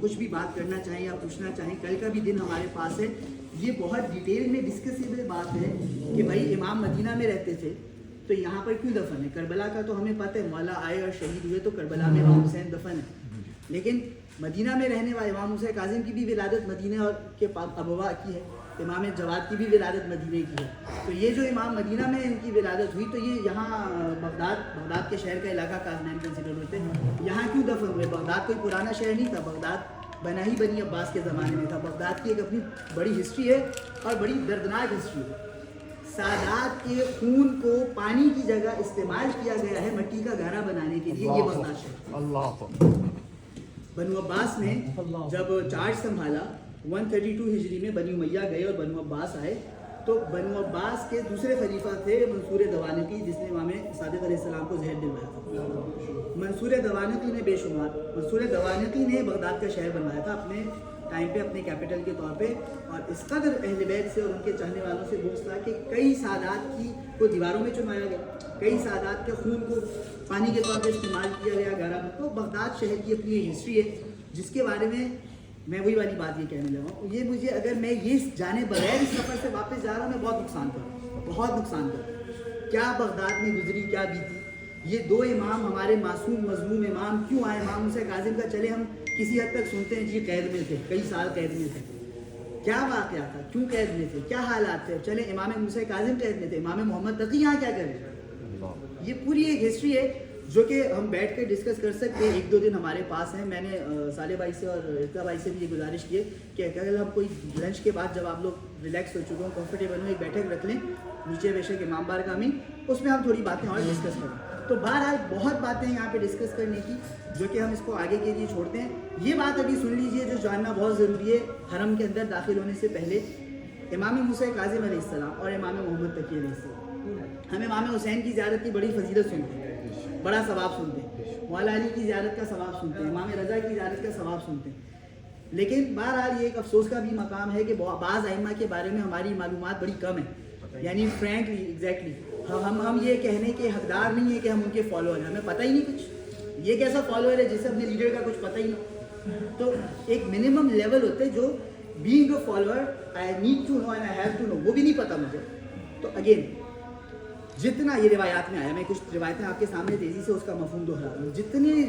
کچھ بھی بات کرنا چاہیں یا پوچھنا چاہیں. کل کا بھی دن ہمارے پاس ہے. یہ بہت ڈیٹیل میں ڈسکسیبل بات ہے کہ بھائی امام مدینہ میں رہتے تھے تو یہاں پر کیوں دفن ہے. کربلا کا تو ہمیں پتہ ہے, مولا آئے اور شہید ہوئے تو کربلا میں امام حسین دفن ہے, لیکن مدینہ میں رہنے والے امام حسین کاظم کی بھی ولادت مدینہ اور کے ابوا کی ہے, امام جواد کی بھی ولادت مدینہ کی ہے. تو یہ جو امام مدینہ میں ان کی ولادت ہوئی تو یہ یہاں بغداد کے شہر کا علاقہ کازمین کنسیڈر ہوتے ہیں. یہاں کیوں دفن ہوئے؟ بغداد کوئی پرانا شہر نہیں تھا, بغداد بنا ہی بنی عباس کے زمانے میں تھا. بغداد کی ایک اپنی بڑی ہسٹری ہے اور بڑی دردناک ہسٹری ہے. سادات کے خون کو پانی کی جگہ استعمال کیا گیا ہے مٹی کا گھڑا بنانے کے لیے. یہ بغداد شہر. بنو عباس نے جب چارج سنبھالا 132 ہجری میں بنی امیہ گئے اور بنو عباس آئے, تو بنو عباس کے دوسرے خلیفہ تھے منصور دوانقی, جس نے امام صادق علیہ السلام کو زہر دلوایا تھا. منصور دوانقی نے منصور دوانقی نے بغداد کا شہر بنوایا تھا اپنے ٹائم پہ, اپنے کیپٹل کے طور پہ. اور اس قدر اہل بیت سے اور ان کے چاہنے والوں سے بغض تھا کہ کئی سادات کو دیواروں میں چنوایا گیا, کئی سادات کے خون کو پانی کے طور پہ استعمال کیا گیا گھڑا میں. تو بغداد شہر کی اپنی ایک ہسٹری ہے جس کے بارے میں وہی والی بات یہ کہنے لگا ہوں. یہ مجھے اگر میں یہ جانے بغیر اس سفر سے واپس جا رہا ہوں, میں بہت نقصان کروں. کیا بغداد میں گزری, کیا بیتی. یہ دو امام ہمارے معصوم مظلوم امام کیوں آئے؟ امام حسین کاظم کا چلے ہم کسی حد تک سنتے ہیں جی قید میں تھے, کئی سال قید میں تھے. کیا واقعہ تھا, کیوں قید میں تھے, کیا حالات تھے؟ چلے امام حسین کاظم قید میں تھے, امام محمد تقی یہاں کیا کر رہے ہیں؟ یہ پوری ایک ہسٹری ہے جو کہ ہم بیٹھ کے ڈسکس کر سکتے ہیں. 1-2 دن ہمارے پاس ہیں. میں نے صالح بھائی سے اور ارتقا بھائی سے بھی یہ گزارش کی ہے کہ اگر ہم کوئی لنچ کے بعد جب آپ لوگ ریلیکس ہو چکے ہوں, کمفرٹیبل ہوں, ایک بیٹھک رکھ لیں نیچے بے شک امام بار کا امین, اس میں ہم تھوڑی باتیں اور ڈسکس کریں. تو بہرحال بہت باتیں ہیں یہاں پہ ڈسکس کرنے کی جو کہ ہم اس کو آگے کے لیے چھوڑتے ہیں. یہ بات ابھی سن لیجئے جو جاننا بہت ضروری ہے. حرم کے اندر داخل ہونے سے پہلے امام حسین کاظم علیہ السلام اور امام محمد تقی علیہ السلام, ہم امام حسین کی زیارت کی بڑی فضیلت سنتے ہیں, بڑا ثواب سنتے ہیں. مولا علی کی زیارت کا ثواب سنتے ہیں, امام رضا کی زیارت کا ثواب سنتے ہیں. لیکن بہرحال یہ ایک افسوس کا بھی مقام ہے کہ بعض ائمہ کے بارے میں ہماری معلومات بڑی کم ہیں. یعنی فرینکلی ایگزیکٹلی ہم یہ کہنے کے حقدار نہیں ہیں کہ ہم ان کے فالوور ہیں, ہمیں پتہ ہی نہیں کچھ. یہ کیسا فالوور ہے جسے اپنے لیڈر کا کچھ پتہ ہی نہیں. تو ایک منیمم لیول ہوتے ہے جو being a follower I need to know and I have to know, وہ بھی نہیں پتہ مجھے. تو اگین جتنا یہ روایات میں آیا, میں کچھ روایتیں آپ کے سامنے تیزی سے اس کا مفہوم دہرا دوں. جتنی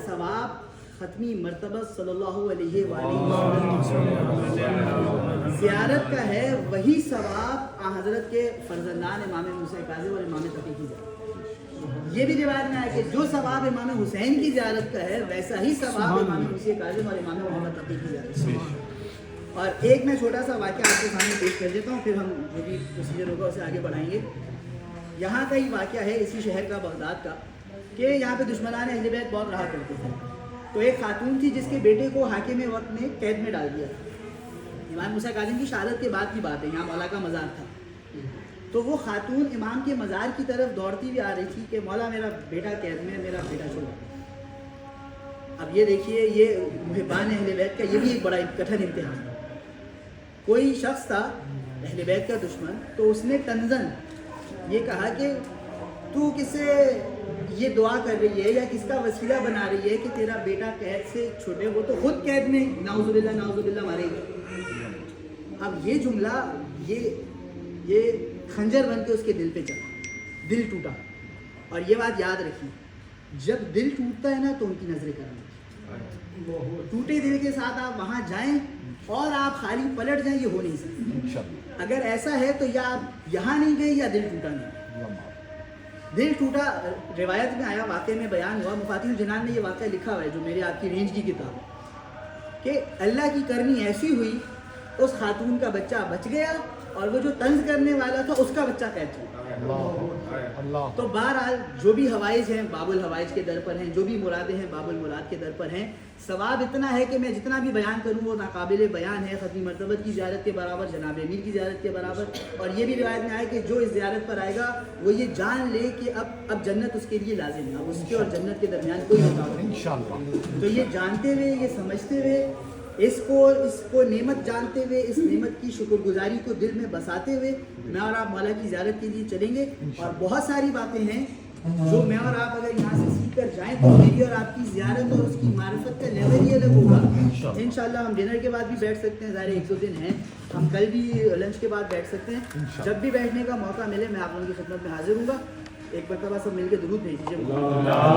ثواب ختمی مرتبہ صلی اللہ علیہ وآلہ وسلم زیارت کا ہے, وہی ثواب حضرت کے فرزندان امام حسین کاظم اور امام تقی کی زیارت. یہ بھی روایت میں آیا کہ جو ثواب امام حسین کی زیارت کا ہے ویسا ہی ثواب امام حسین کاظم اور امام محمد تقی کی زیارت. اور ایک میں چھوٹا سا واقعہ آپ کے سامنے پیش کر دیتا ہوں, پھر ہم جو بھی پروسیجر ہوگا اسے آگے بڑھائیں گے. یہاں کا ہی واقعہ ہے اسی شہر کا, بغداد کا, کہ یہاں پہ دشمنان اہل بیت بہت رہا کرتے تھے. تو ایک خاتون تھی جس کے بیٹے کو حاکم وقت نے قید میں ڈال دیا. امام موسیٰ کاظم کی شہادت کے بعد کی بات ہے, یہاں مولا کا مزار تھا. تو وہ خاتون امام کے مزار کی طرف دوڑتی ہوئی آ رہی تھی کہ مولا میرا بیٹا قید میں, میرا بیٹا چھوڑا. اب یہ دیکھیے, یہ محبان اہل بیت کا یہ بھی ایک بڑا کٹھن امتحان. کوئی شخص تھا اہل بیت کا دشمن, تو اس نے تنزن یہ کہا کہ تو کسے یہ دعا کر رہی ہے یا کس کا وسیلہ بنا رہی ہے کہ تیرا بیٹا قید سے چھوٹے, وہ تو خود قید میں نعوذ باللہ مارے گا. اب یہ جملہ یہ خنجر بن کے اس کے دل پہ چلا, دل ٹوٹا. اور یہ بات یاد رکھیے, جب دل ٹوٹتا ہے نا تو ان کی نظریں کرنا. ٹوٹے دل کے ساتھ آپ وہاں جائیں اور آپ خالی پلٹ جائیں, یہ ہو نہیں سکتا. اگر ایسا ہے تو یا آپ یہاں نہیں گئے یا دل ٹوٹا نہیں. دل ٹوٹا روایت میں آیا, واقعے میں بیان ہوا. مفاتیح الجنان نے یہ واقعہ لکھا ہوا ہے جو میرے آپ کی رینج کی کتاب, کہ اللہ کی کرنی ایسی ہوئی اس خاتون کا بچہ بچ گیا اور وہ جو طنز کرنے والا تھا اس کا بچہ قید ہو. تو بہرحال جو بھی حوائج ہیں باب الحوائج کے در پر ہیں, جو بھی مرادیں ہیں باب المراد کے در پر ہیں. ثواب اتنا ہے کہ میں جتنا بھی بیان کروں وہ ناقابل بیان ہے. ختمی مرتبت کی زیارت کے برابر, جناب امیر کی زیارت کے برابر. اور یہ بھی روایت میں آیا کہ جو اس زیارت پر آئے گا وہ یہ جان لے کہ اب جنت اس کے لیے لازم ہے, اب اس کے اور جنت کے درمیان کوئی رکاوٹ نہیں. تو یہ جانتے ہوئے, یہ سمجھتے ہوئے, اس کو نعمت جانتے ہوئے, اس نعمت کی شکر گزاری کو دل میں بساتے ہوئے میں اور آپ مولا کی زیارت کے لیے چلیں گے. اور بہت ساری باتیں ہیں جو میں اور آپ اگر یہاں سے سیکھ کر جائیں تو میری اور آپ کی زیارت اور اس کی معرفت کا لیول ہی الگ ہوگا. انشاءاللہ ہم ڈنر کے بعد بھی بیٹھ سکتے ہیں, ظاہر ایک دو دن ہیں, ہم کل بھی لنچ کے بعد بیٹھ سکتے ہیں. جب بھی بیٹھنے کا موقع ملے میں آپ لوگوں کی خدمت میں حاضر ہوں گا. ایک مرتبہ سب مل کے درود بھیج دیجیے.